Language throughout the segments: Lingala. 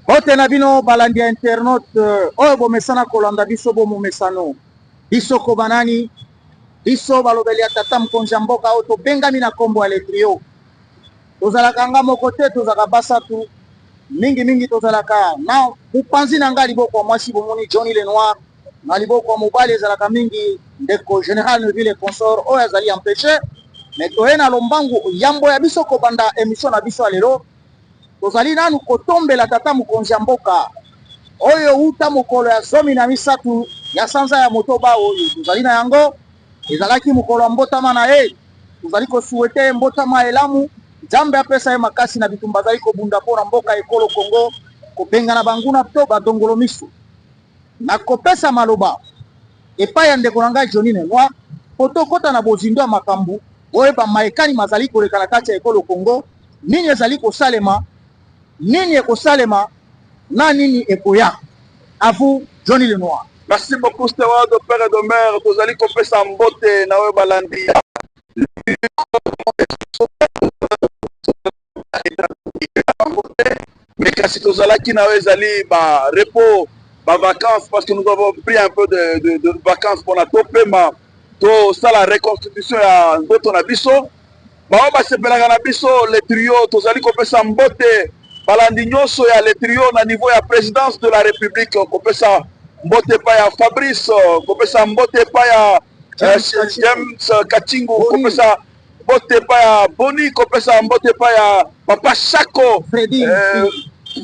Bote na bino balandi internaute oyo bomesana kolanda biso bomomesano biso ko banani biso balobeli ya tata mokonzi ya mboka oyo tobengami na nkombo ya letrio tozalaka nga moko te tozalaka basatu mingi tozalaka na mopanzi na nga liboko ya mwasi bomoni Johnny Lenoir na liboko ya mobali ezalaka mingi ndeko Général Neville consort oyo azali empêché mais toye na lombangu yambo ya biso kobanda émission na biso ya lelo tozali nanu kotombela tata mokonzi ya mboka oyo uta mokolo ya 13 ya sanza ya motoba oyo tozali na yango ezalaki mokolo ya mbotama na ye tozali kosuete mbotama elamu Nzambe apesa ye makasi na bitumba bazali kobunda mpona mboka ekolo Kongo kopengana banguna to badongolo miso na kopesa maloba epai ya ndeko na ngai Johnny Lenoir po tokota na bozindo ya makambo oyo bamaekani mazali koleka na kati ya ekolo Kongo nini ezali kosalema nini ekosalema na nini ekoya. À vous Johnny Lenoir. Merci beaucoup Steward, père et de mère tozali kopesa mbote na oyo balandi mais kasi tozalaki na oyo ezali ba repos ba vacances parce que nous avons pris un peu de vacances pour la topema to sala reconstitution ya ndoto na biso bao basepelaka na biso le trio tozali kopesa mbote balandi nyonso ya le trio na niveau ya présidence de la république kopesa mbote pa ya Fabrice kopesa mbote pa ya James Katingu kopesa mbote pa ya Boni kopesa mbote pa ya Papa Chako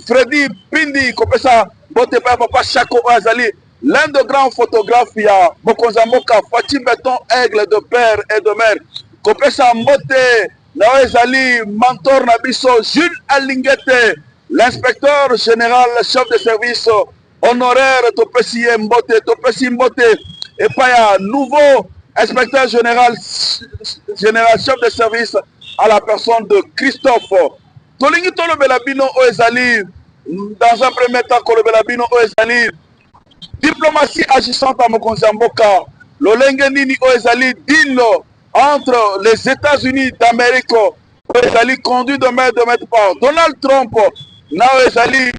Freddy Pindi kopesa mbote pa ya Papa Chako azali l'un des grands photographes ya mokonzi ya mboka Fatim Beton Aigle de père et de mère kopesa mbote na ezali mentor na biso Jules Alingete l'inspecteur général chef de service honoraire topesi ye mbote topesi mbote epai ya nouveau inspecteur général chef de service à la personne de Christophe tolingi tolobela bino oyo ezali dans un premier temps kolobela bino oyo ezali diplomatie agissante à mokonzi ya mboka lolenge nini oyo ezali deal entre les États-Unis d'Amérique oyo ezali conduit de main de maître par Donald Trump na oyo ezali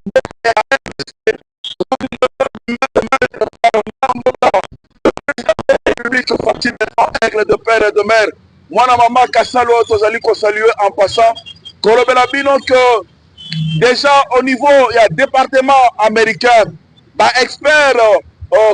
Fatim Beton Aigle de père et de mère mwana mama Kasalo oyo tozali kosaluer en passant kolobela bino que déjà au niveau ya département américain ba expert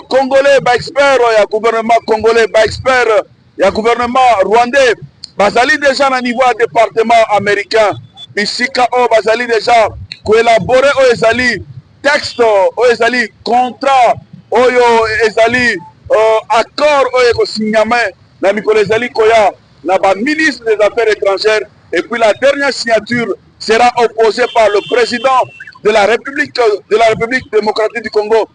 congolais ba expert ya gouvernement congolais ba expert ya gouvernement rwandais bazali déjà na niveau ya département américain bisika oyo bazali déjà koélaborer oyo ezali texte oyo ezali contrat oyo ezali accord oyo ekosigname na mikolo ezali koya na ba ministre des affaires étrangères et puis la dernière signature sera opposée par le président de la République démocratique du Congo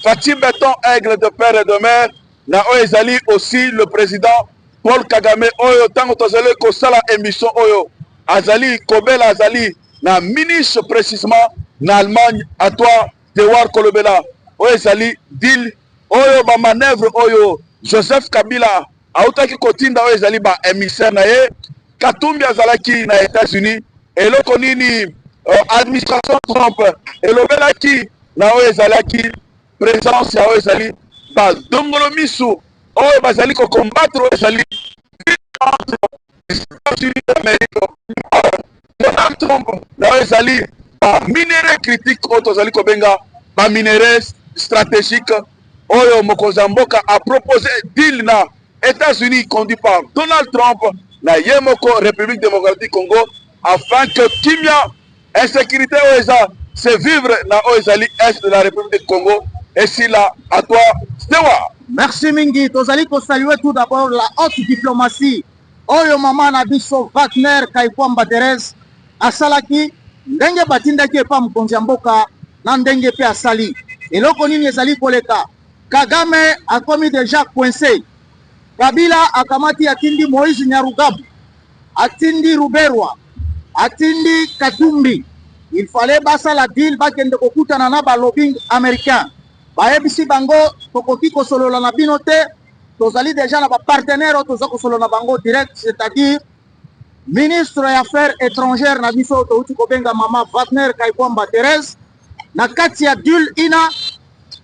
Fatim Beton Aigle de père et de mère na oyo ezali aussi le président Paul Kagame oyo tango tozali kosala émission oyo azali kobela azali na ministre précisément na Allemagne à toi Dewar kolobela oyo ezali deal oyo ba manœuvre oyo Joseph Kabila autaki kotinda oyo ezali ba émissaire na ye Katumbi azalaki na États-Unis eloko nini administration Trump elobelaki na oyo ezalaki présence ya oyo ezali ba dongolo misu oyo bazali ko combattre oyo ezali États-Unis d'Amérique Donald Trump na oyo ezali ba minerai critique oyo tozali kobenga ba minerai stratégique oyo mokonzi ya mboka a proposé deal na États-Unis conduit par Donald Trump na ye moko République démocratique Congo afin que kimia insécurité oyo eza se vivre na oyo ezali est de la République du Congo et si là à toi Stewa. Merci mingi tozali ko saluer tout d'abord la haute diplomatie oyo mama na biso Wagner Kaikwamba Thérèse asalaki ndenge batindaki epa mokonzi ya mboka na ndenge pe asali eloko nini ezali koleka Kagame akomi déjà coincé Kabila akamati atindi Moïse Nyarugabu atindi Ruberwa atindi Katumbi il fallait basala deal bakende kokutana na ba lobbying américain bayebisi bango tokoki kosolola na bino te tozali déjà na ba partenaire toza kosolola na bango direct c'est-à-dire ministre ya affaires étrangères na biso touti kobenga mama Wagner Kaikwamba Thérèse na kati ya dul ina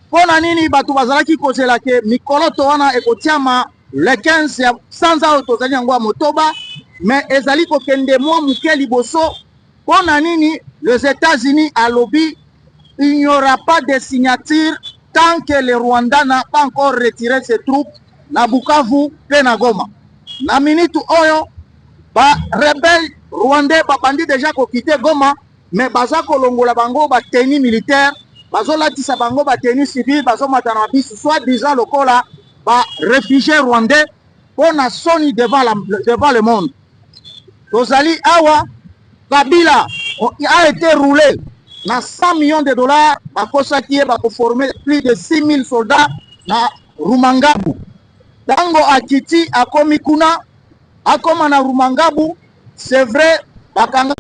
pona nini bato bazalaki kozela ke mikolo to wana ekotiama le 15 ya sanza oyo tozali yango ya motoba mais ezali kokende mwa moke liboso pona nini les États-Unis alobi il n'y aura pas de signature tant que le Rwanda n'a pas encore retiré ses troupes na Bukavu pe na Goma. Na minute oyo ba rebelle rwandais babandi déjà kokite Goma mais baza kolongola bango ba tenue militaire bazo latisa bango ba tenue civile bazo matana biso soit disant lokola ba réfugiés rwandais pona soni devant le monde. Tozali awa Kabila a été roulé na 100 millions de dollars bakosaki ye bakoformer plus de 6000 soldats na Rumangabu. Tango akiti akomi kuna akoma na Rumangabu, c'est vrai bakanga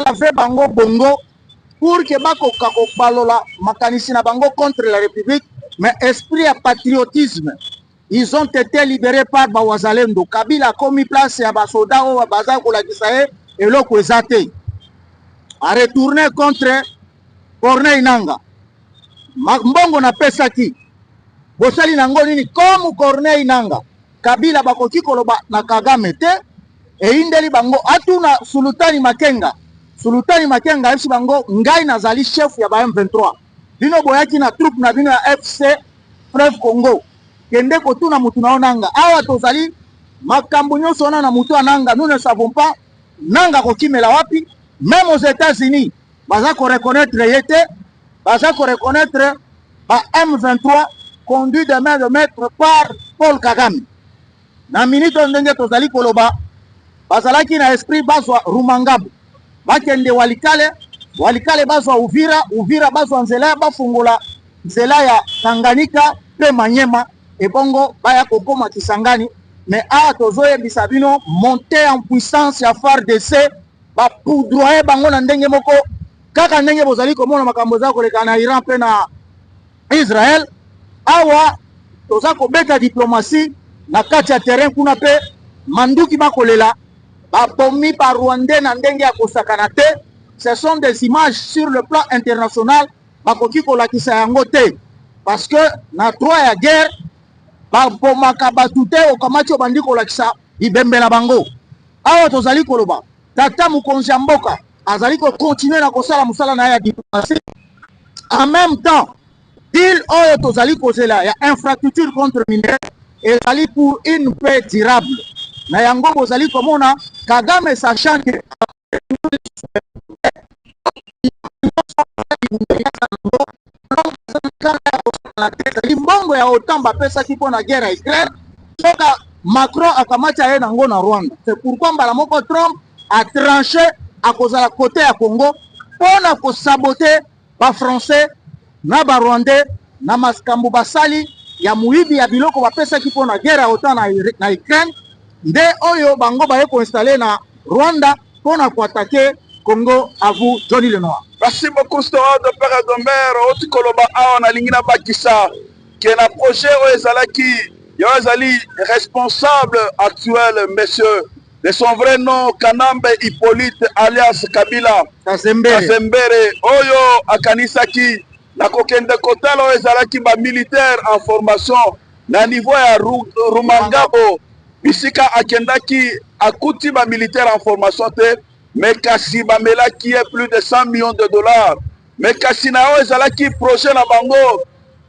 lave bango bongo pour que bakoka kobalola makanisi na bango contre la République, mais esprit à patriotisme ils ont été libérés par Bawazalendo. Kabila komi place ya basoda o baza kolakisa ye eloko ezate a retourné contre Corneille Nangaa. Mbongo na pesa ki bosali nango nini comme Corneille Nangaa Kabila bakoki koloba na Kagame te eindeli bango atuna Sultani Makenga esi bango ngai nazali chef ya ba M23 bino boyaki na troupe na bino ya FC Fleuve Congo kende kotuna mutu na Nangaa awa tozali makambo nyonso na mutu Nangaa nous ne savons pas Nangaa kokimela wapi. Même aux États-Unis baza ko reconnaître yete baza ko reconnaître ba M23 conduit de main de maître par Paul Kagame. Na minute ndenge tozali koloba bazalaki na esprit bazwa Rumangabu bakende Walikale bazwa Uvira bazwa nzela bafungola nzela ya Tanganyika pe Manyema ebongo baya kokoma Kisangani. Mais a tozoyebisa bino monter en puissance ya FARDC ba poudroyer bango na ndenge moko kaka ndenge bozali komona makambo za koleka na Iran pe na Israël. Awa toza kobeta diplomatie na kati ya terrain kuna pe manduki bakolela babomi par Rwandais na ndenge ya kosakana te. Ce sont des images sur le plan international bakoki kolakisa yango te parce que na droit ya guerre babomaka batu te okamati obandi kolakisa ibembe na bango. Awa tozali koloba tata mokonzi ya mboka azali ko continuer na kosala musala na ya diplomatie. En même temps deal oyo tozali kozela ya infrastructure contre minere ezali pour une paix durable. Na yango bozali komona Kagame sachant que limbongo ya OTAN bapesaki mpona guerre ya Ukraine soka Macron akamati aye nango na Rwanda. C'est pourquoi mbala moko Trump a tranché à kozala côté ya Congo pona ko saboter ba français na ba rwandais na maskambo basali ya muibi ya biloko bapesaki mpona guerre ya OTAN na Ukraine nde oyo bango baye ko installer na Rwanda pona ko attaquer Congo. À vous Johnny Lenoir. Merci beaucoup Stora de Père et de Mère oti koloba awa na lingina bakisa qui est na projet Oezalaki Yoezali responsable actuel monsieur de son vrai nom Kanambe Hippolyte alias Kabila Kazembere oyo akanisaki na kokende kotala Oezalaki ba militaire en formation na niveau ya Rumangabo bisika akendaki akuti ba militaire en formation te. Mais kasi bamela qui est plus de 100 millions de dollars. Mais kasi na o ezalaki projet na bango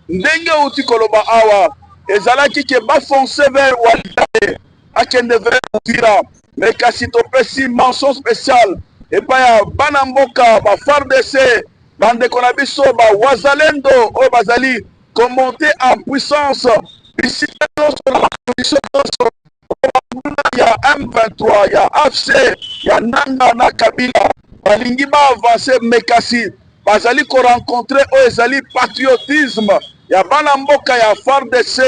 ndenge uti koloba awa ezalaki ke ba foncer vers Walikale akende vers Uvira. Mais kasi to pesi mention spéciale et pas ya bana mboka ba FARDC bande konabiso ba Wazalendo o bazali ko monter en puissance ici sur la condition il y a M23, il y a AFC, il y a Nangaa na Kabila. Balingi ba avancer mekasi. Bazali ko rencontrer o ezali patriotisme. Ya bana mboka ya FARDC,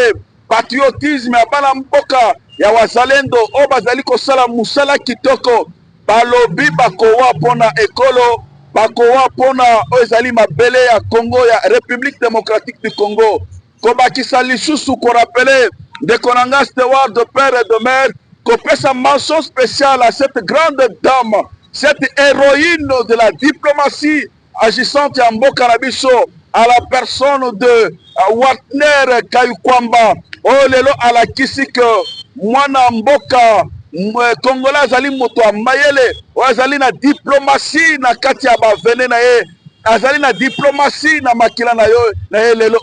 patriotisme ya bana mboka ya Wazalendo o bazali ko sala musala kitoko. Balobi bakowa pona ekolo, bakowa pona o ezali mabele ya Congo ya République démocratique du Congo. kobakisa lisusu korapele de Konanga Stewart de père et de mère, qu'on fait sa mention spéciale à cette grande dame, cette héroïne de la diplomatie agissante à Mboka Nabiso, à la personne de Wartner Kayukwamba, oh lelo à la kisik mwana Mboka Congolais azali moto a mayele, o azali na diplomatie na kati ya bavene na ye, azali na diplomatie na makila na yo na ye lelo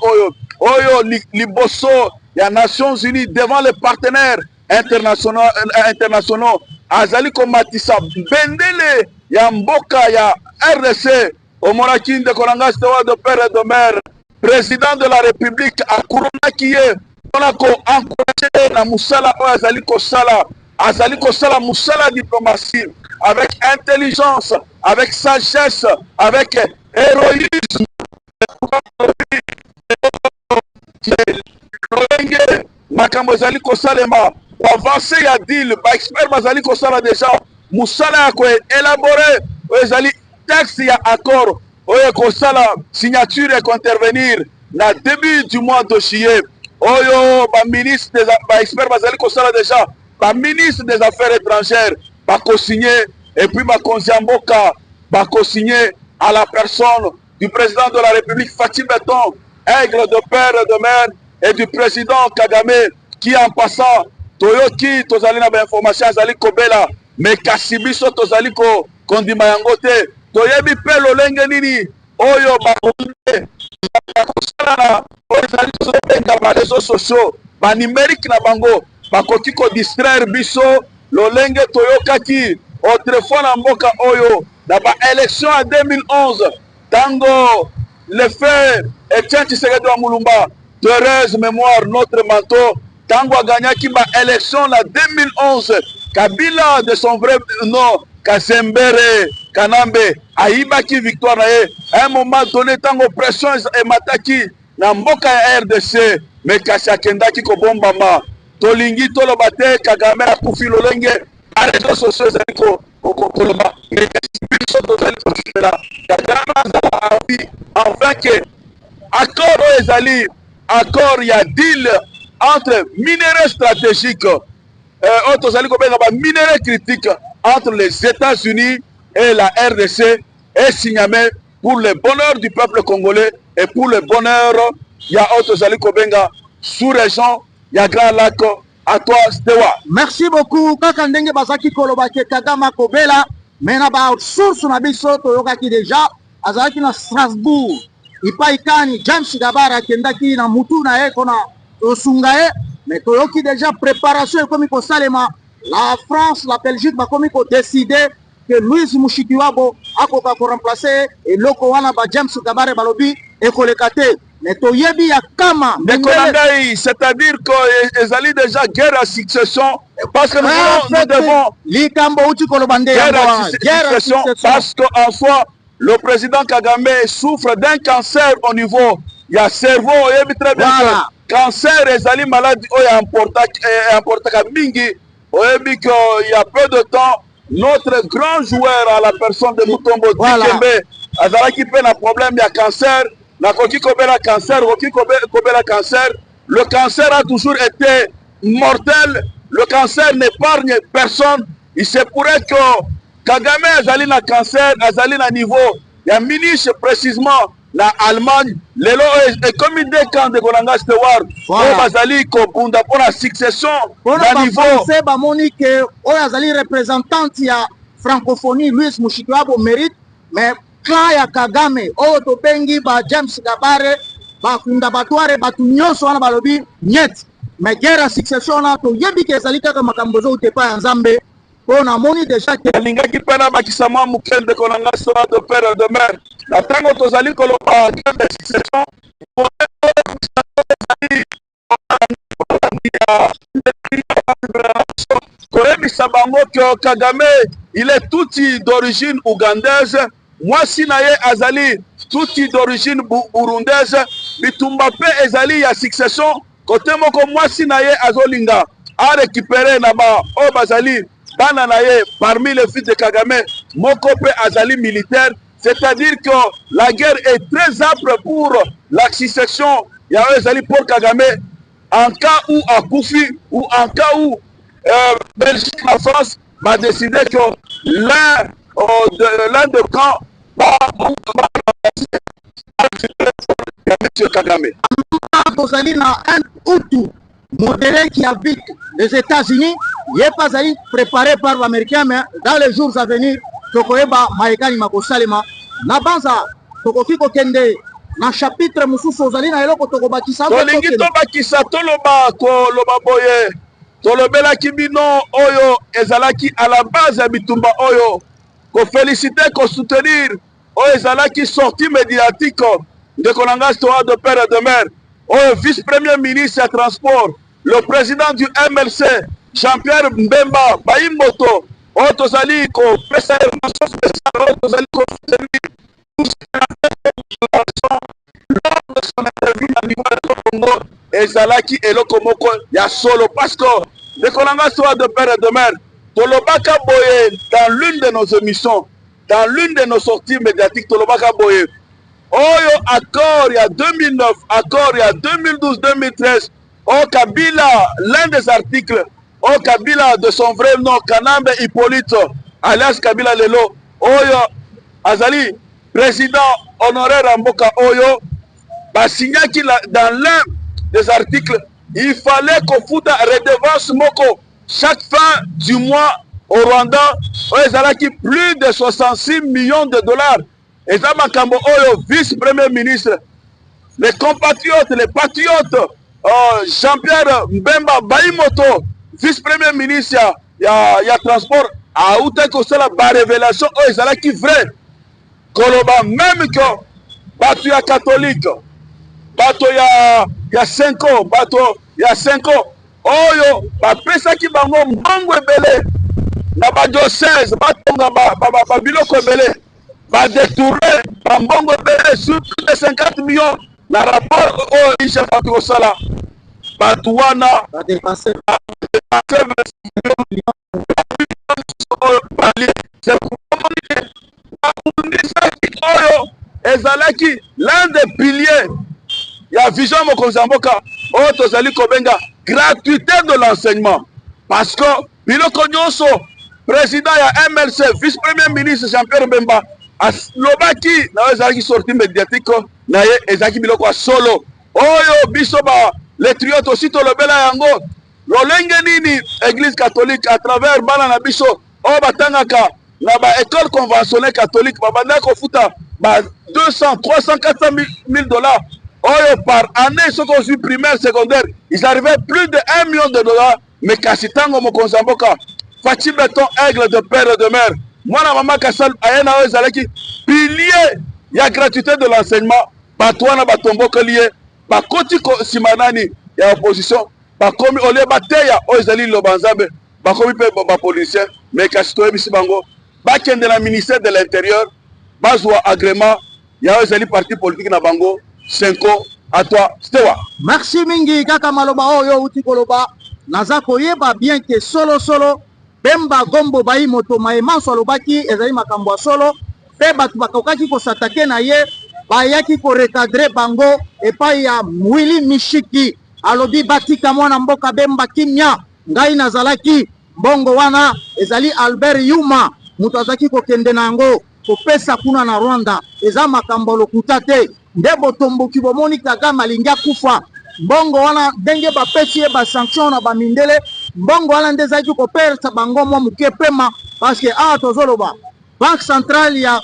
oyo liboso ya Nations Unies devant les partenaires internationaux azali komatisa bendele ya mboka ya RDC omonaki ndeko na ngai Stewart de père et de mère, président de la République akurumaki ye mpona koencourage na musala oyo azali kosala musala diplomatie avec intelligence, avec sagesse, avec héroïsme. Makambo ezali kosalema avancer ya deal ba expert bazali kosala déjà musala ya ko élaborer ezali texte ya accord oyo kosala signature et intervenir na début du mois de juillet oyo ba ministre des ba expert bazali kosala déjà ba ministre des affaires étrangères ba co-signer et puis ba konziamboka ba co-signer à la personne du président de la République Fatim Beton, aigle de père et de mère, et du président Kagame, qui en passant, Toyoki, Tozali na information, Azali Kobela, mais Kasibiso, Tozali ko Kondima Yangote, Toyebi pe lolenge nini, Oyo Baronde, Bakosala, Ozali Sotenga, ba réseaux sociaux, ba numérique na bango, Bakoki ko distraire biso, lolenge Toyokaki, autrefois na mboka Oyo, na ba élection en 2011, Tango, le fait, Etienne Tshisekedi wa Mulumba, heureuse mémoire, notre manteau, Tango a gagné qui ma élection en 2011, Kabila de son vrai nom, Kasembere, Kanambe, Aïbaki victoire, à un moment donné, Tango pression et Mataki, Namboka RDC, mais Kasiakendaki Kobombama, Tolingi Tolobate, Kagame a Koufi Lolenge, à réseaux sociaux, mais enfin que accord ezali accord ya deal entre minéraux stratégiques tozali kobenga ba minéraux critiques entre les États-Unis et la RDC est signé pour le bonheur du peuple congolais et pour le bonheur ya tozali kobenga sous-région ya Grand Lac. À toi Stewart. Merci beaucoup kaka ndenge bazaki koloba ke Kagame Kobela mena ba source na biso toyokaki déjà azalaki na Strasbourg ipaikani James Gabara kendaki na mutu na ye kona osunga ye mais toyoki déjà préparation ekomi kosalema la France la Belgique bakomi ko décider que Louis Mushikiwabo akoka ko remplacer et loko wana ba James Gabara balobi ekoleka te. Mais toyebi ya kama c'est-à-dire que ezali déjà guerre à succession parce que nous devons guerre à succession parce qu'en soi le président Kagame souffre d'un cancer au niveau il y a cerveau oyebi très bien que cancer ezali maladie oyo importaka mingi oyebi que il y a peu de temps notre grand joueur à la personne de Mutombo Dikembe azalaki pe na problème ya cancer. Cancer, le cancer a toujours été mortel, le cancer n'épargne personne. Il se pourrait que Kagame azali na cancer, azali na niveau, il y a ministre précisément la Allemagne, lelo est comme une des camps de Konanga Stewart, pour azali ko bunda pour la succession na niveau. C'est ba monique azali représentante ya francophonie Louis Mushikiwabo mérite mais clan ya Kagame oyo tobengi ba James Gabare bakunda batware batu nyonso wana balobi net mais guerre ya succession na toyebi ke ezali kaka makambo zo utepa ya Nzambe mpona moni déjà ke alingaki mpena bakisa mwa mokende Konanga Stewart de père et de mère na ntango tozali koloba guerre ya succession koyebisa bango ke Kagame il est tuti d'origine ougandaise. Mwasi na ye azali tuti d'origine burundaise bitumba pe ezali ya succession kote moko mwasi na ye azolinga a récupérer na ba o bazali bana na ye parmi les fils de Kagame moko pe azali militaire, c'est-à-dire que la guerre est très âpre pour la succession il y a Paul Kagame, en cas où à Koufi ou en cas où Belgique, la France va décider que l'un de camp va M. Kagame. Tozali na un Hutu modéré qui habite les États-Unis, il n'est pas préparé par l'Américain, mais dans les jours à venir, Tokoeba Maekani Makosalema, Nabanza, Tokofiko Kende, na chapitre Moussouf Ozali na eloko Tokobakisa. Tolingi Tobakisa, Toloba, Toloba Boye, Tolobela Kibino, Oyo, Ezalaki à la base à Bitumba Oyo, qu'on féliciter, qu'on soutenir, Oyo Ezalaki sortie médiatique de Konanga Stoa de père et de mère, Oyo vice-premier ministre à transport, le président du MLC, Jean-Pierre Mbemba, Baïmoto, Oyo Tozali, qu'on fait sa information spéciale, Oyo Tozali, qu'on fait lors de son interview à niveau de Congo, Ezalaki et Lokomoko, il y a solo parce que de Konanga Stoa de père et de mère, Tolobaka Boye, dans l'une de nos émissions, dans l'une de nos sorties médiatiques, Tolobaka Boye, Oyo accord il y a 2009, accord il y a 2012-2013, au Kabila, l'un des articles, au Kabila de son vrai nom, Kanambe Hippolyte, alias Kabila Lelo, Oyo Azali, président honoraire Mboka Oyo, bah, signé qu'il dans l'un des articles, il fallait qu'on foute redevance Moko chaque fin du mois au Rwanda, Oyo plus de 66 millions de dollars. Et ça, Makambo Oyo, vice-premier ministre, les compatriotes, les patriotes, Jean-Pierre Mbemba Baïmoto, vice-premier ministre, il y a transport, à Outeko, c'est la révélation, Oyo, c'est là qui vrai. Koloba, même que, bateau ya catholique, bateau ya 5 ans, bateau ya 5 ans, Oyo, bapesa ki bango mbongo ebele, na ba diocèse, batonga ba biloko ebele, va détourner Bambongo sur plus de 50 millions dans le rapport au Ishef Sala. Batouana va dépasser 25 millions. C'est pour Ezalaki, l'un des piliers, il y a Vision Mokonzamboka, Tozali Kobenga, gratuité de l'enseignement. Parce que Biloko Nyonso, président ya MLC, vice-premier ministre Jean-Pierre Mbemba, Lobaki, na ezalaki sorti médiatique, na ye ezalaki biloko solo. Oyo biso ba les triotes aussi tolobela yango. Lolenge nini église catholique à travers bana na biso, o batangaka na ba école conventionnelle catholique, ba banda ko futa ba 200, 300, 400 000 dollars. Oyo par année, ceux qui ont eu primaire, secondaire, ils arrivaient plus de 1 million de dollars. Mais Kasitango Mokonzamboka, Fati Beton, aigle de père et de mère. Moi, la maman Kassal, Ayana Ozalaki, pilier, il y a gratuité de l'enseignement. Batouana Batomboka lié, Bakoti Simanani, il y a opposition. Bakomi Ole Bateya, Ozali Lobanzabe, Bakomi Pe policier, mais Kassito Ebisibango, Baken de la ministère de l'Intérieur, Bazwa agrément, il y a Ozali parti politique na Bango, 5 ans, à toi, Stewa. Merci Mingi, Kaka Maloba, Oyo, Utikoloba, Nazako Yeba, bien que solo. Bemba Gombo Bayi Moto Maema Solobaki ezali makambo solo pe batu bakokaki ko s'attaquer na ye bayaki ko recadrer bango epai ya Mwili Mishiki alobi batika mwana mboka Bemba kimia ngai nazalaki bongo wana ezali Albert Yuma muto azaki ko kende nango ko pesa kuna na Rwanda eza makambo lokuta te ndebo tomboki bomoni Kagame alingia kufa mbongo wana ndenge bapesi ye ba sanction na ba mindele mbongo wana ndezaki ko persa bango mwa muke pema parce que tozoloba banque centrale ya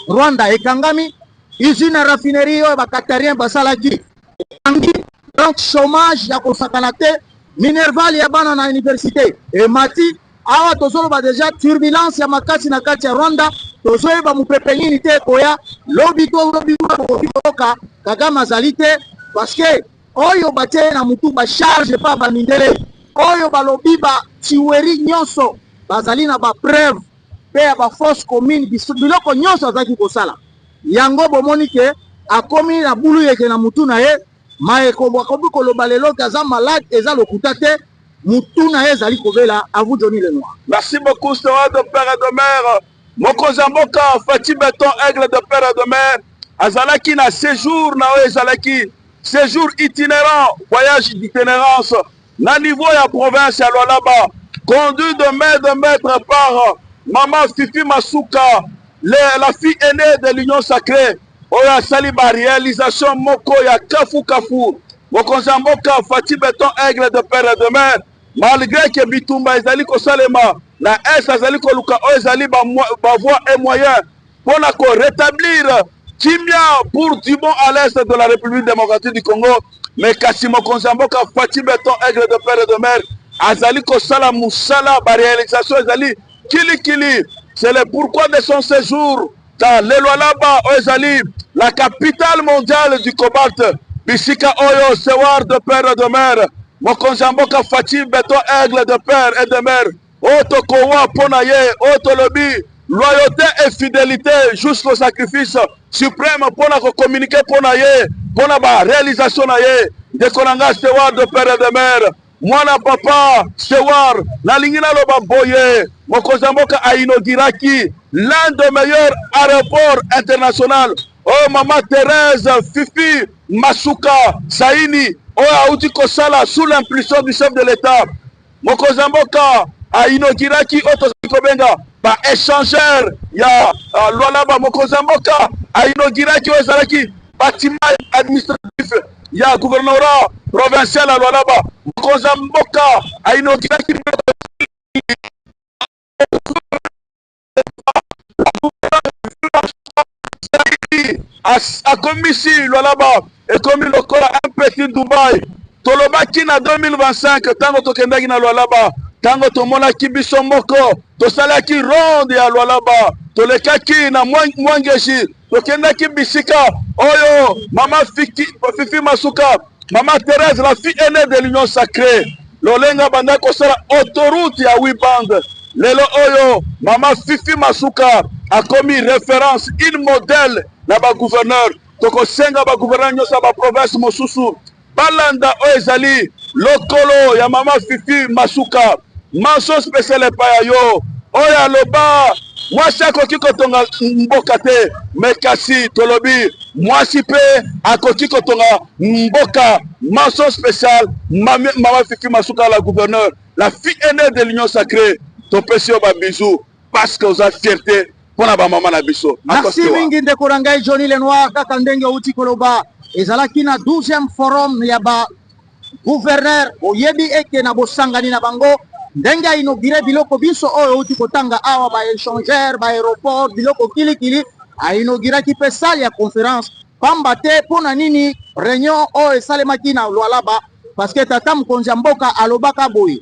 Rwanda ekangami usine raffinerie oyo bakatarien basalaki ekangi donc chômage ya kosakana te minerval ya bana na université emati awa tozoloba déjà turbulence ya makasi na kati ya Rwanda tozoyeba mupepe nini te koya lobi koka Kagame azali te parce que oyo batie na mutu ba charge pa ba mindele oyo balobi ba tiweri nyonso bazali na ba preuve pe ya ba force commune biloko nyonso azaki kosala yango bomoni ke akomi na bulu yeke na mutu na ye maeko bakobi koloba lelo kaza malade eza lokuta te mutu na ye ezali kobela. À vous Johnny Lenoir. Merci beaucoup Stewa de père et de mère. Mokonzamboka Fati Beton aigle de père et de mère azalaki na séjour na oyo ezalaki séjour itinérant, voyage d'itinérance, na niveau ya province ya Lualaba, conduit de maître par Maman Fifi Masuka, la fille aînée de l'Union Sacrée, oya saliba réalisation moko ya Kafu Kafu, Mokonzamboka Fati Beton Aigle de Père et de Mère, malgré que Bitumba ezali kosalema, la S azali koluka o ezali ba voie et moyen, pour rétablir Kimia pour du bon à l'est de la République démocratique du Congo, mais Kassimo Konzamboka Fati Beton Aigle de Père et de Mère, azali kosala musala ba réalisation ezali kili kili. C'est le pourquoi de son séjour dans le Lualaba ezali la capitale mondiale du cobalt. Bisika Oyo Sewar de Père et de Mère, Mokonzamboka Fati Beton Aigle de Père et de Mère, Oto Kowa Ponaye, Oto Lobi, loyauté et fidélité jusqu'au sacrifice suprême pour la communiquer pour la réalisation de Konanga Sewar de Père et de Mère. Mwana papa Sewar na lingina loba boye Mokonzamboka a inauguraki l'un des meilleurs aéroports internationaux. Oh maman Thérèse Fifi Masuka Saini oh auti kosala sous l'impulsion du chef de l'État. Mokonzamboka a inauguraki auto kobenga ba échangeur ya Lualaba. Mokonzamboka a inauguraki ozalaki bâtiment administratif ya gouvernorat provincial à Lualaba. Mokonzamboka a inauguraki a commis ici Lualaba et commis le corps un petit Dubaï. Tolobaki na 2025 tango tokendaki na Lualaba, tango tomonaki biso moko tosalaki ronde ya Lualaba, tolekaki na Mwangeshi, tokendaki bisika oyo Mama Fifi Masuka, Maman Thérèse, la fille aînée de l'Union Sacrée, lolenga banda kosala autoroute ya Wiband. Lelo oyo Maman Fifi Masuka a commis référence, une modèle na ba gouverneur. Toko senga ba gouverneur nyosa ba province mosusu balanda oezali lokolo ya Maman Fifi Masuka. Mention spéciale pa yo oya loba mwasi akoki kotonga mboka te, mais kasi tolobi mwasi pe akoki kotonga mboka. Mention spéciale Maman Fifi Masuka, la gouverneur, la fille aînée de l'Union Sacrée. Topesi yo ba bisou parce que vous avez fierté pour la maman na biso. Merci mingi ndeko na ngai Johnny Lenoir kaka ndenge uti koloba ezalaki na 12e forum ya ba gouverneur oyebi eke na bosangani na bango ndenge inauguré biloko biso oyo uti kotanga awa ba échangeur ba aéroport biloko kilikili a inauguré ki pe salle ya conférence pamba te pona nini réunion oyo esalemaki na Lualaba parce que tata mokonzi ya mboka alobaka boye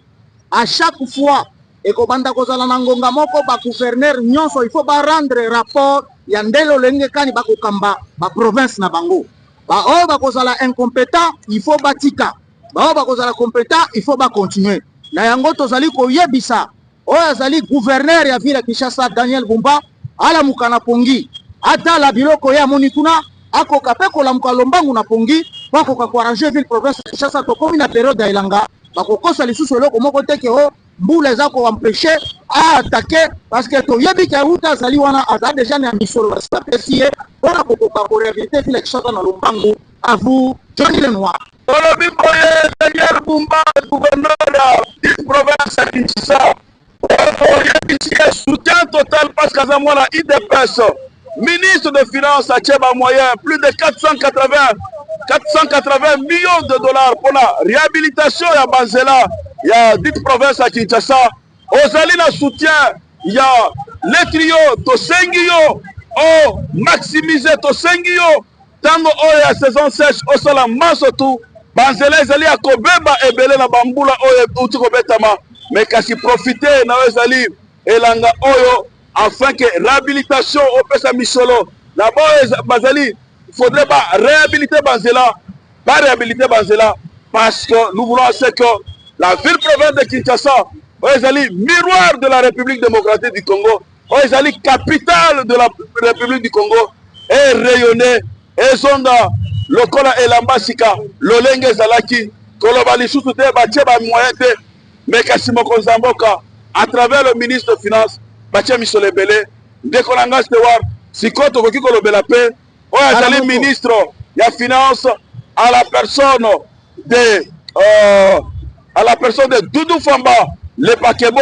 à chaque fois ekobanda kozala na ngonga moko ba gouverneur nyonso il faut ba rendre rapport ya ndelo lenge kani ba kokamba ba province na bango ba o ba kozala incompétent il faut batika ba o ba kozala compétent il faut ba continuer na yango tozali koyebisa oyo azali gouverneur ya ville ya Kinshasa Daniel Bumba ala mukana pongi ata la biloko ya moni kuna akoka pe kolamuka lombangu na pongi bakoka koarranger ville province ya Kinshasa tokomi na période ya elanga bakokosa lisusu eloko moko teke o mbula za ko empêcher à attaquer parce que to yebi ka uta zali wana aza déjà na misolo sa pesier wana ko ko réalité file Kinshasa na lombangu à vous Johnny Lenoir. Tolobi boye Daniel Bumba, gouverneur de province à Kinshasa. Soutien total parce que Zamwana IDPS, ministre de Finances à Tcheba Moyen, plus de 480 millions de dollars pour la réhabilitation ya Banzela, il y a 10 provinces à Kinshasa. Ozali na soutien, il y a les trios, Tosengio, oh, maximiser Tosengio, tango oh ya saison sèche, au sala maso tout, Banzela ezali ya kobeba ebele na bambula oh uti kobetama, mais kasi profiter na ezali elanga oyo afin que réhabilitation au pesa misolo. D'abord Bazali, il faudrait pas réhabiliter Banzela, pas réhabiliter Banzela parce que nous voulons c'est que la ville province de Kinshasa, Oezali, miroir de la République démocratique du Congo, Oezali, capitale de la République du Congo, est rayonnée, et zonda, lokola elambasika, lolenge zalaki, kolobali soutute, bacheba moyente, mais Kassimo Konzamboka, à travers le ministre de Finances, Bachia Misolebele, Dekolanga Stewar, Sikoto Koki Kolobela Pe, Oezali, ministre, ya Finance, à la personne de Doudou Famba, le Pakebo,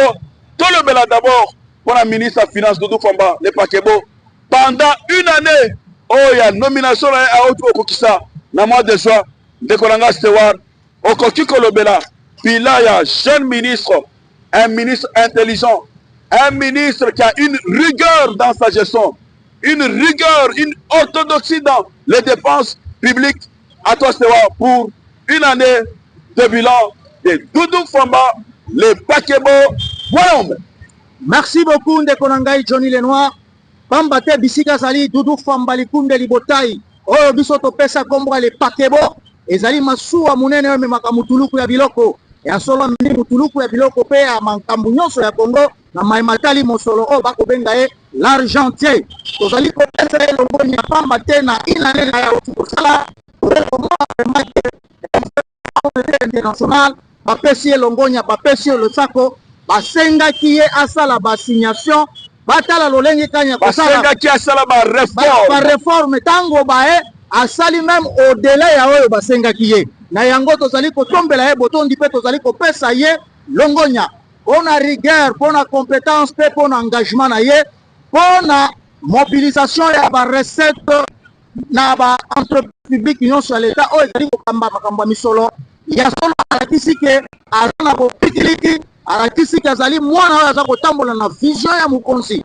tout le Bela d'abord pour la ministre des Finances Doudou Famba, le Pakebo, pendant une année, oh, il y a nomination à Otu Okokisa, dans le mois de juin, de Kolanga Stewart, Okokiko le Bela, puis là, il y a un jeune ministre, un ministre intelligent, un ministre qui a une rigueur dans sa gestion, une rigueur, une orthodoxie dans les dépenses publiques à toi, Stewart, pour une année de bilan de Doudou Famba, le Pakebo. Voilà. Merci beaucoup, Ndekonangai Johnny Lenoir. Pambate bisika zali Doudou Famba likunde libotai. Oyo biso topesa kombo le Pakebo. Ezali masuwa munene oyo memaka mutuluku ya biloko. Ya solo mini mutuluku ya biloko pe ya mankambu nyonso ya Kongo. Na maimatali mosolo o bako benga e l'argentier. Tozali kopesa e longoni ya Pambate na inane na ya utukosala. International bapesi elongonya bapesi le sako basengaki ye asala basignation batala lolenge kanya kosala basengaki asala ba réforme tango bae asali même au-delà ya oyo basengaki ye na yango tozali kotombela ye botondi pe tozali kopesa ye longonya pona rigueur pona compétence pe pona engagement na ye pona mobilisation ya ba recette na ba entreprise publique nyonso ya l'État oyo ezali kokamba makambo ya misolo ya solo alakisi ke aza na bopitiliki alakisi ke azali mwana oyo aza kotambola na vision ya mokonzi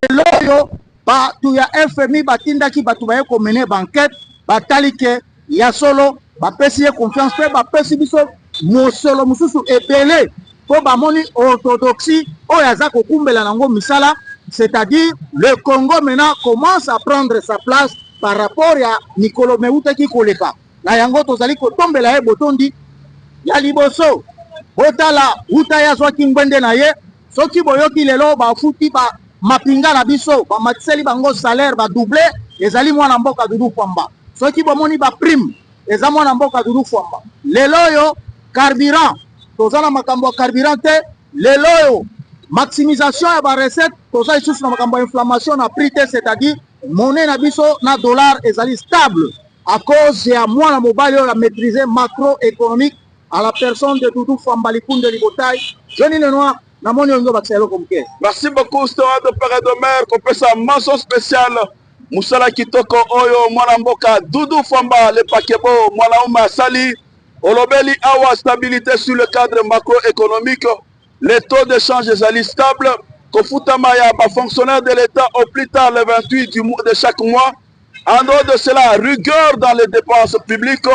eloyo batu ya FMI batindaki batu baye komene banquete batali ke ya solo bapesi ye confiance pe bapesi biso mosolo mosusu ebele po bamoni orthodoxie oyo aza kokumbela nango misala. C'est-à-dire, le Congo maintenant commence à prendre sa place par rapport à Nikolo Meuta qui koleka. Na yango tozali kotombela ye botondi ya liboso. Botala utaya zwa kingwende na ye. Soki boyoki lelo ba futi ba mapinga na biso, ba matiseli bango salaire ba doublé, ezali mwana mboka Doudou Famba. Soki bomoni ba prime, ezali mwana mboka Doudou Famba. Lelo yo carburant, tozala makambo carburant te, lelo yo maximisation ya ba recette toza isusu na makambo ya inflammation na prix te, c'est-à-dire monnaie na biso na dollar ezali stable à cause ya mwana mobali oyo la maîtriser macroéconomique à la personne de Doudou Famba likunde libotai. Johnny Lenoir na moni ongo bakisa eloko moke. Merci beaucoup Stewart de Père de Mer kopesa mention spéciale musala kitoko oyo mwana mboka Doudou Famba le Pakebo mwana uma sali olobeli awa stabilité sur le cadre macroéconomique. Les taux de change est stable. Kofutamaya, fonctionnaire de l'État au plus tard le 28 de chaque mois. En dehors de cela, rigueur dans les dépenses publiques.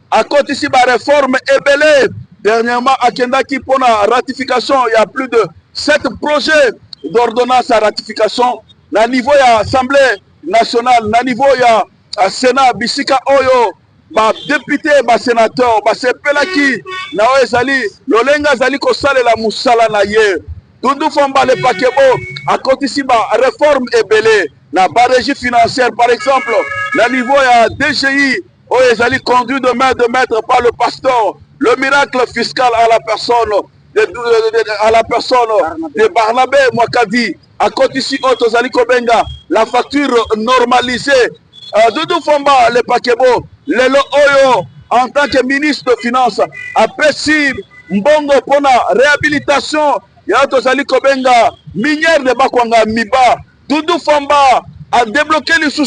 À côté ici, la réforme est belée. Dernièrement, à Kendaki, pour la ratification, il y a plus de 7 projets d'ordonnance à ratification. Na niveau, il y a Assemblée nationale. Na niveau, il y a Sénat, Bisika Oyo. Ba député, ba sénateur, ba sepelaki na ezali lolenga zali ko salela musala na ye. Doudou Famba le Pakebo à côté ici ba réforme ebele na ba régie financière par exemple, na niveau ya DGI o ezali conduit de main de maître par le pasteur, le miracle fiscal à la personne de Barnabé Mwakadi à côté ici auto zali ko benga la facture normalisée. Doudou Famba le Pakebo lelo oyo en tant que ministre de Finances apesi mbongo pona réhabilitation ya tozali kobenga minière de Bakwanga Miba. Doudou Famba a débloqué les sous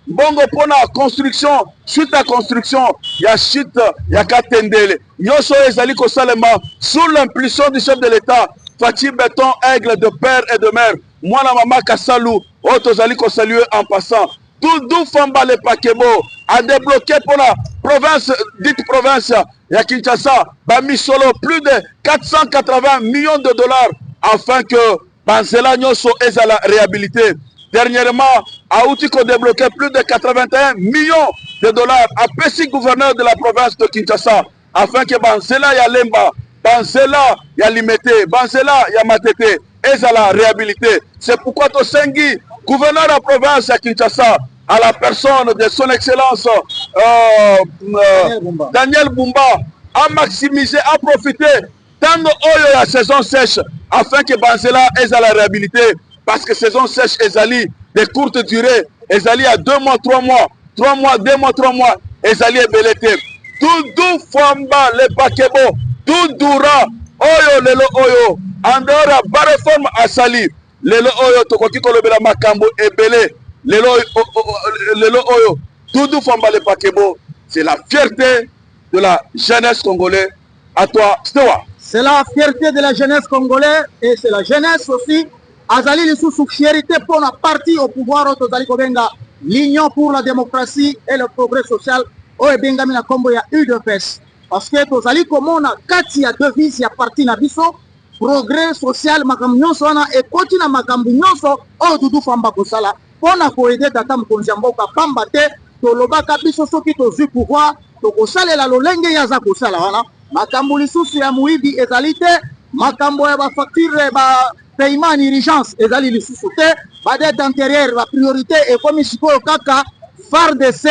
mbongo pona construction suite à construction ya chute ya Katendele nyonso ezali kosalema sous l'impulsion du chef de l'État Fatih Béton Aigle de Père et de Mère mwana mama Kasalou oyo tozali ko saluer en passant. Doudou Famba le Pakebo a débloqué pour la province, dite province ya Kinshasa, Bamisolo, plus de 480 millions de dollars afin que Banzela Nyoso ait la réhabilité. Dernièrement, a Outiko débloqué plus de 81 millions de dollars à Pessi, gouverneur de la province de Kinshasa, afin que Banzela ya Lemba, Banzela ya Limete, Banzela ya Matete ait la réhabilité. C'est pourquoi Tosengi, gouverneur de la province à Kinshasa, à la personne de son excellence Daniel Bumba, a maximisé, a profité tant de la saison sèche afin que Banzela ait la réhabilité. parce que saison sèche ezali de courte durée, ezali à 2 mois, 3 mois, 3 mois, 2 mois, 3 mois, ezali ebelete. Doudou Famba le Pakebo, Doudoura, Oyo lelo Oyo, Andora ba réforme asali, lelo Oyo tokoki kolobela makambo ebele, lelo Oyo, Doudou Famba le Pakebo, c'est la fierté de la jeunesse congolaise. À toi, Stewa. C'est la fierté de la jeunesse congolaise et c'est la jeunesse aussi. Azali Lissoussou, fierté pour la partie au pouvoir, Tozali Kobenga, l'Union pour la démocratie et le progrès social, Oye Benga Mina Kombo ya UDPS. Parce que Tozali Komona, Kati ya devise ya parti na biso, progrès social, makambu nyonso wana, et koti na makambu nyonso, Oyo Doudou Famba Kosala, pona koede tata mokonzi ya mboka pamba te, tolobaka biso soki tozwi pouvoir, tokosalela lolenge yaza kosala wana. Makambo lisusu ya muibi ezali te, makambo ya ba facture ba paiement en urgence ezali lisusu te, ba dette antérieure ba priorité ekomi sikoyo kaka FARDC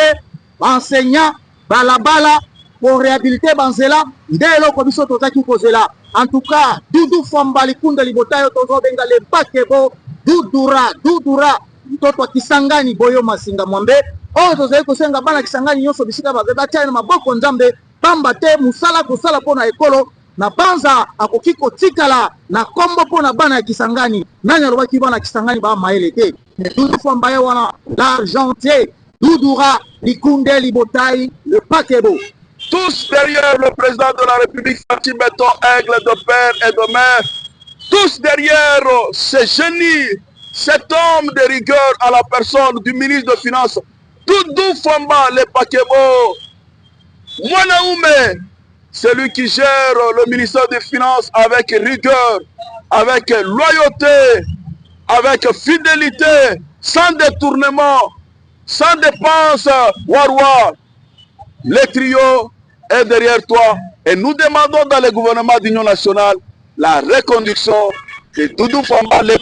enseignant balabala pour réhabiliter banzela nde eloko biso tozaki kozela. En tout cas, Doudou Famba Likunda Libota yo tozobenga le Pakebo, Doudoura mtoto wa Kisangani Boyo Masinga Mwambe oyo tozali kosenga bana Kisangani nyonso bisika batia na maboko nzambe pamba te musala kosala pona ekolo na banza akoki kotikala na kombo pona bana ya Kisangani nani alobaki bana Kisangani ba maele te. Doudou Famba ye wana l'argentier Doudoura Likunde Libotai le Pakebo. Tous derrière le président de la République, Fatim Beton, aigle de père et de mère. Tous derrière ce génie, cet homme de rigueur à la personne du ministre des Finances, Doudou Famba le Pakebo. Mwanaume, celui qui gère le ministère des Finances avec rigueur, avec loyauté, avec fidélité, sans détournement, sans dépense, Warwa. Le trio est derrière toi et nous demandons dans le gouvernement d'Union nationale la reconduction de Doudou Famba le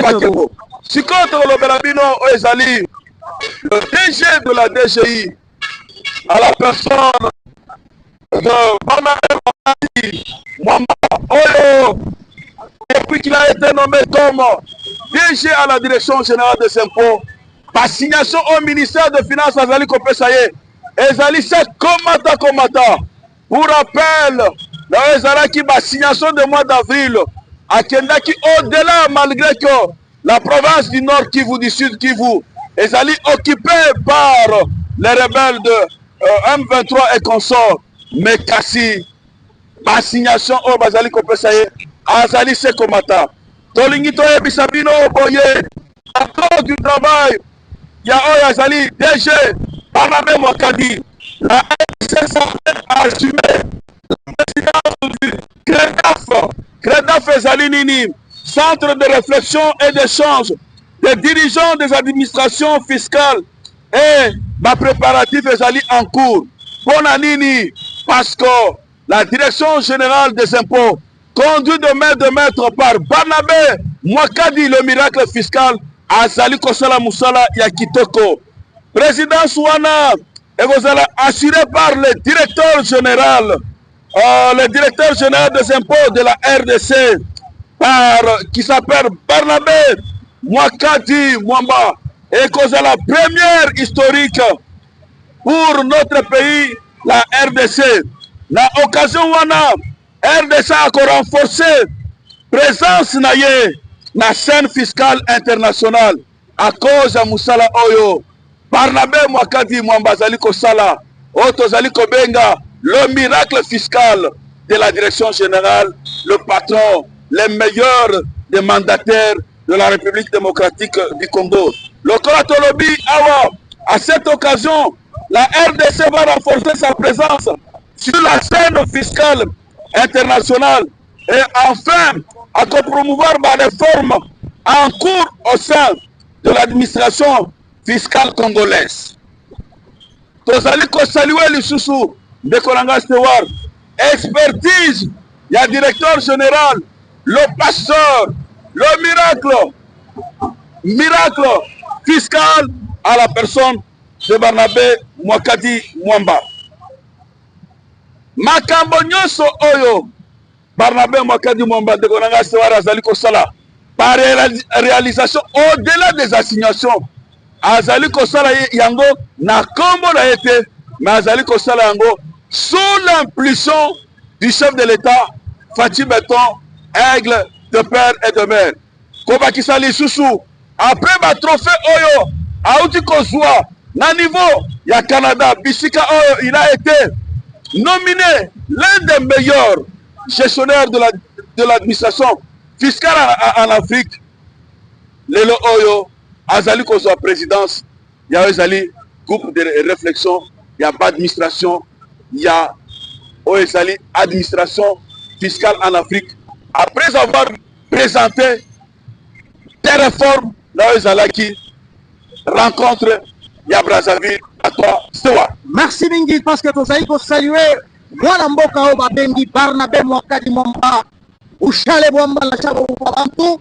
Pakebo. Si contre le Belabino Oezali, le DG de la DGI, à la personne de Barnabé Mwamba Oyo, depuis qu'il a été nommé comme DG à la direction générale des impôts, par signation au ministère des Finances, Azali Kopesaye, Ezali c'est Komata. Pour rappel, la Ezalaki, par signation de mois d'avril, à Kendaki, au-delà, malgré que la province du Nord Kivu, du Sud Kivu, Ezali occupée par les rebelles de M23 et consorts, mais Kassi, par signation au Bazali Kopesaye, Azali c'est Komata. Tolingito et Bisabino Boye, à cause du travail, il y a Azali, DG, Barnabé Mwakadi, la RDC a assumé la présidence du CREDAF Ezali Nini, centre de réflexion et d'échange des dirigeants des administrations fiscales et ma préparatif Ezali en cours. Bonanini, parce que la direction générale des impôts, conduite de main de maître par Barnabé Mwakadi, le miracle fiscal, Azali Kosala Moussala Yakitoko. Président Souana, et vous allez assuré par le directeur général des impôts de la RDC, qui s'appelle Barnabé Mwakadi Mwamba, et que c'est la première historique pour notre pays, la RDC. La occasion wana RDC a renforcé présence naye na scène fiscale internationale à cause de Moussala Oyo. Barnabé Mwakadi Mwamba zali kosala, Oto zali kobenga, le miracle fiscal de la direction générale, le patron, les meilleurs des mandataires de la République démocratique du Congo. Le Koratolobi Awa, à cette occasion, la RDC va renforcer sa présence sur la scène fiscale internationale et enfin à promouvoir ma réforme en cours au sein de l'administration fiscale congolaise. Tozali ko saluer lisusu de Kolanga Stewar, expertise, il y a directeur général, le pasteur, le miracle fiscal à la personne de Barnabé Mwakadi Mwamba. Makambo nyonso oyo Barnabé Mwakadi Mwamba de Kolanga Stewar azali ko sala par réalisation au-delà des assignations. Azali kosala yango na kombo na été, mais azali kosala yango sous l'impulsion du chef de l'État, Fatih Beton, aigle de père et de mère. Kobakisa lisusu après ba trophée oyo auti kozwa na niveau ya Canada, bisika oyo il a été nominé l'un des meilleurs gestionnaires de l'administration fiscale en Afrique. Lelo oyo azali kozwa présidence ya ezali groupe de réflexion, ya pas administration, ya ezali administration fiscale en Afrique. Après avoir présenté des réformes, là ezalaki rencontre ya Brazzaville à toi Sewa. Merci mingi parce que tozali ko saluer mwana mboka oyo babengi Barnabé Mwakadi Mwamba ushale bwamba la chabo bantu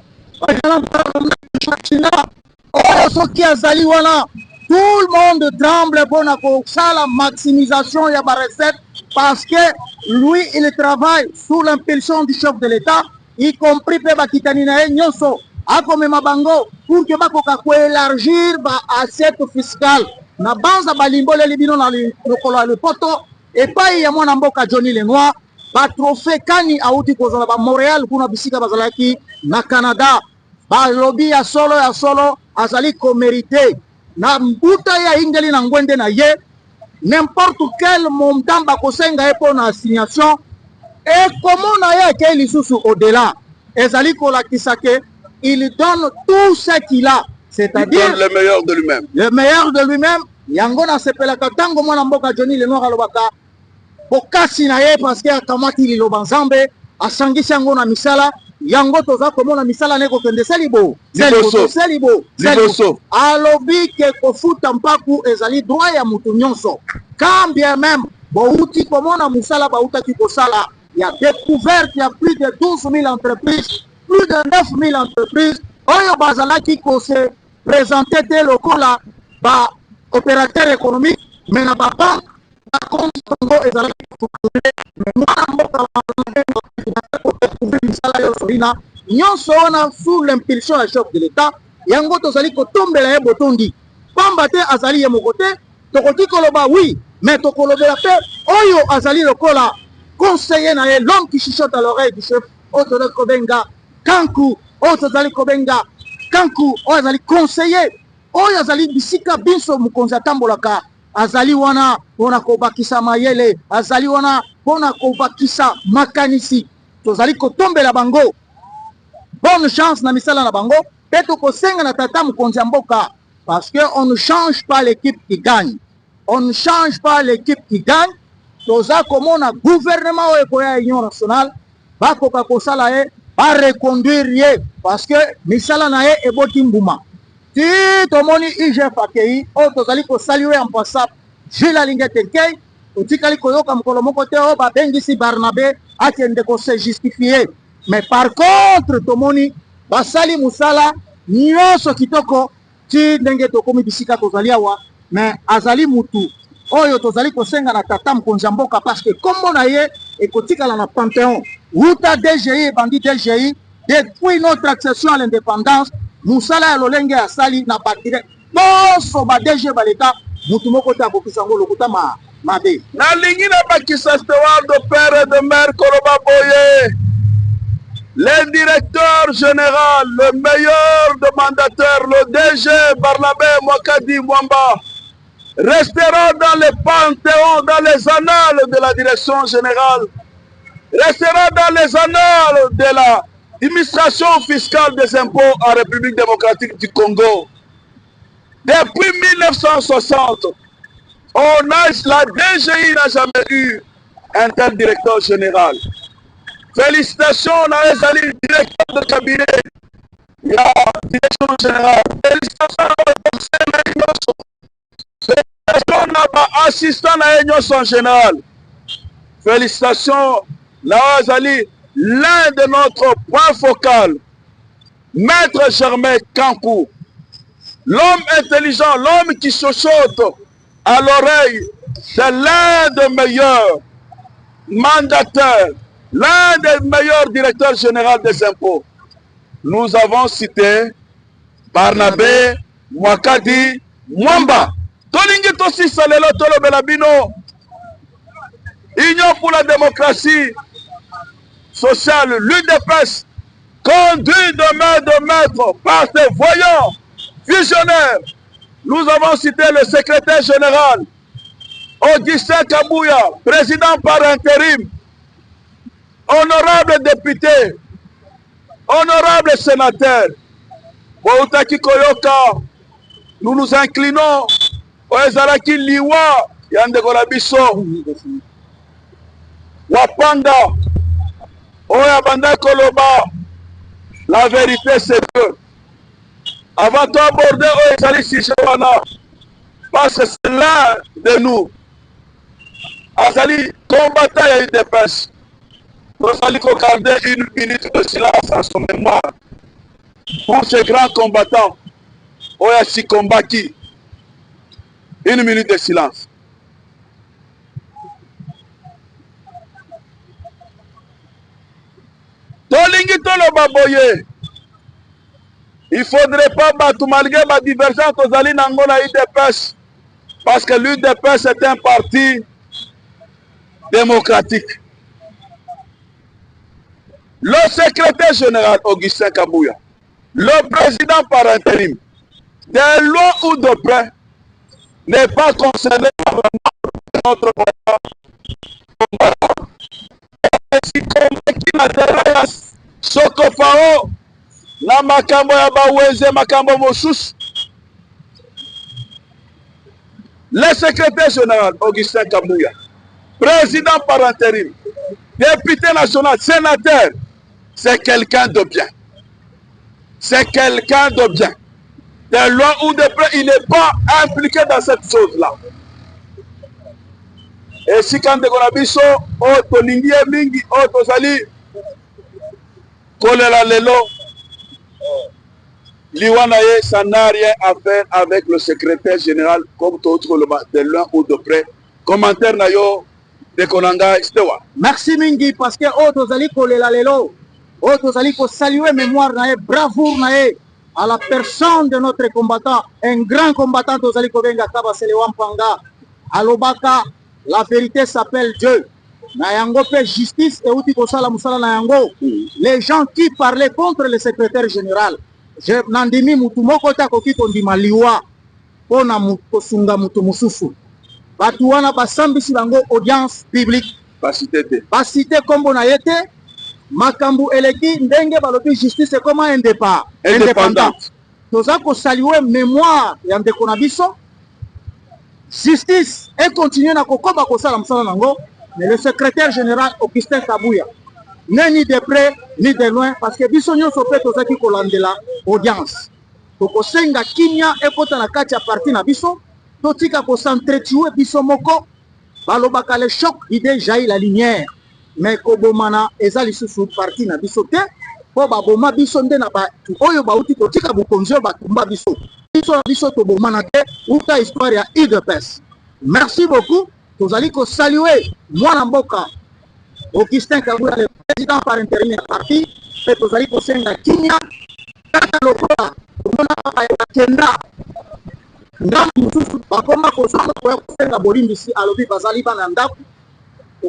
oyo soki azali wana tout le monde tremble pour la maximisation ya ba recette parce que lui il travaille sous l'impulsion du chef de l'État, y compris pe bakitani na ye nyonso akomema bango pour que bakoka ko élargir ba assiette fiscale na banza balimboleli bino na lokolo ya lopoto epai ya mwana mboka Johnny Lenoir ba trophée kani auti kozala ba Montréal kuna bisika bazalaki na Canada ba lobby ya solo azali ko mérité na mbuta ya ingeli na ngwende na ye n'importe quel montant bakosenga ye po na assignation et comment na ye ke lisusu au-delà ezali kolakisa ke il donne tout ce qu'il a, c'est-à-dire le meilleur de lui-même. Le meilleur de lui-même. Yango na sepelaka tango mwana mboka Johnny Lenoir alobaka bokasi na ye parce que akamati liloba nzambe asangisi yango na misala yango toza komona misala ne kokende selibo alobi ke kofuta mpaku ezali droit ya mutu nyonso quand bien même bouti komona musala bautaki kosala ya découverte ya plus de 12 000 entreprises, plus de 9 000 entreprises oyo bazalaki ko se présenter te lokola ba opérateur économique mais na ba banque ba compte Congo ezalaki fonctionner mais mwana mboka nyonso wana sous l'impulsion ya chef de l'État yango tozali kotombela ye botondi pamba te azali ye moko te tokoki koloba oui mais tokolobela te oyo azali lokola conseiller na ye l'homme qui chuchote à l'oreille du chef oyo tozali kobenga Kanku oyo tozali kobenga Kanku oyo azali conseiller oyo azali bisika biso mokonzi atambolaka azali wana mpona kobakisa mayele azali wana mpona kobakisa makanisi tozali kotombela bango bonne chance na misala na bango pe tokosenga na tata mokonzi ya mboka parce que on ne change pas l'équipe qui gagne, on ne change pas l'équipe qui gagne. Toza komona gouvernement oyo ekoya union nationale bakoka kosala ye bareconduire ye parce que misala na ye eboti mbuma ti tomoni IGF akei oyo tozali kosaluer en passant Jules Alinge Tenkei otikali koyoka mokolo moko te oyo babengisi Barnabé akende kose justifier mais par contre tomoni basali musala nyonso kitoko ti ndenge tokomi bisika tozali awa mais azali mutu oyo tozali kosenga na tata mokonzi ya mboka parce que kombo na ye ekotikala na Panthéon wuta DGI bandi DGI depuis notre accession à l'indépendance musala ya lolenge asali na batire bonso ba DG ba l'État mutu moko te akokisa ngo lokuta mabe nalingi na bakisa steward de père et de mère koloba boye le directeur général, le meilleur de mandataire, le DG Barnabé Mwakadi Mwamba, restera dans les panthéons, dans les annales de la direction générale, restera dans les annales de l'administration fiscale des impôts en République démocratique du Congo. Depuis 1960, la DGI n'a jamais eu un tel directeur général. Félicitations à les directeur de cabinet, la direction générale. Félicitations à l'assistant à l'Union générale. Félicitations à l'un de notre point focal, Maître Germain Kanku, l'homme intelligent, l'homme qui chuchote à l'oreille, c'est l'un des meilleurs mandataires, l'un des meilleurs directeurs généraux des impôts. nous avons cité Barnabé, Mwakadi, Mwamba. Tolingi tosi salelo tolo belabino. Union pour la démocratie sociale, l'UDPS, conduit de main de maître par des voyants visionnaires. Nous avons cité le secrétaire général, Augustin Kabouya, président par intérim, honorable député, honorable sénateur, Boutaki Koyoka, nous nous inclinons au Ezalaki Liwa, Yandegola Biso, Wapanda, Oyabanda Koloba. La vérité c'est que, avant d'aborder Ezali Sichewana, parce que c'est l'un de nous, Azali combattant et une dépêche. Nous allons garder une minute de silence à son mémoire pour ce grand combattant, Oyasi Kombaki. Une minute de silence. Tolingi tolo baboye. Il ne faudrait pas battre malgré ma divergence aux alliés n'angola UDPS. Parce que l'UDPS est un parti démocratique. Le secrétaire général Augustin Kabouya, le président par intérim, de loin ou de près, n'est pas concerné par notre combat. Si comme Kimaterayas, Sokofao, na makambo ya baweze makambo mosusu. Le secrétaire général Augustin Kabouya, président par intérim, député national, sénateur, c'est quelqu'un de bien. C'est quelqu'un de bien. De loin ou de près, il n'est pas impliqué dans cette chose-là. Et si quand on a biso, to lingi mingi, to sali, kolela lelo, Liwanaye, ça n'a rien à faire avec le secrétaire général, comme d'autres de loin ou de près. Commentaire nayo de Konanga Stewa. Merci mingi parce que tozali kolela lelo, tozali ko saluer mémoire nae, bravoure nae à la personne de notre combattant, un grand combattant tozali ko benga Kaba Selewa Mpanga, alobaka. La vérité s'appelle Dieu. Nayango fait justice et outi kosala musala nayango. Les gens qui parlaient contre le secrétaire général, je nandimi mutu moko ta koki kondima liwa pona kosunga mutu mususu. Batu wana basambisi bango audience publique. Basité kombo na yete makambu eleki ndenge balobi justice est comment indépendante. Toza ko saluer mémoire ya ndeko na biso. Justice et continue na kokoba kosala msala nango, mais le secrétaire général Augustin Kabouya n'est ni de près ni de loin parce que biso nyonso pe tozaki kolandela audience. Tokosenga kimia ekota na kati ya parti na biso, totika kosantretiwe biso moko, balobaka le choc idée jaillit la lumière, mais kobomana ezali susu parti na biso te, po baboma biso nde na ba oyo bauti kotika bukonzo batumba biso. Histoire ya UDPS. Merci beaucoup. Tozali ko saluer Mwana Mboka Augustin Kabouya, le président par intérim du parti, et tozali ko senga kinya kata lokola mona kenda ndam mususu bakoma ko senga bolimbisi alobi bazali bana ndaku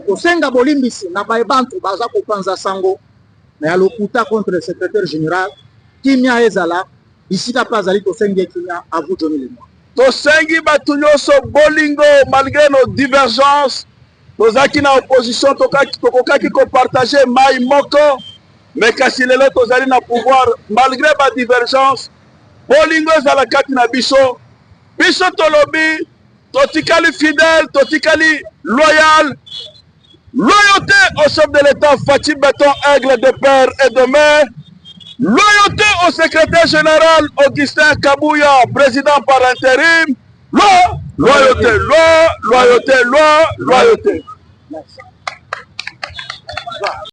ko senga bolimbisi na baebantu baza ko panza sango na lokuta contre le secrétaire général kimia ezala. Ici, la place Ali Tosengi à vous donner les mots. Tosengi Batunyoso Bolingo, malgré nos divergences, nos acquis dans l'opposition, Tokokaki ko partager Maï Moko, mais Kassilelo Tozali na pouvoir, malgré ma divergence, Bolingo Zalakati na Biso, Biso Tolobi, Totikali fidèle, Totikali loyal, loyauté au chef de l'État, Fatih Béton, aigle de père et de mère. Loyauté au secrétaire général Augustin Kabouya, président par intérim. Loyauté, loyauté.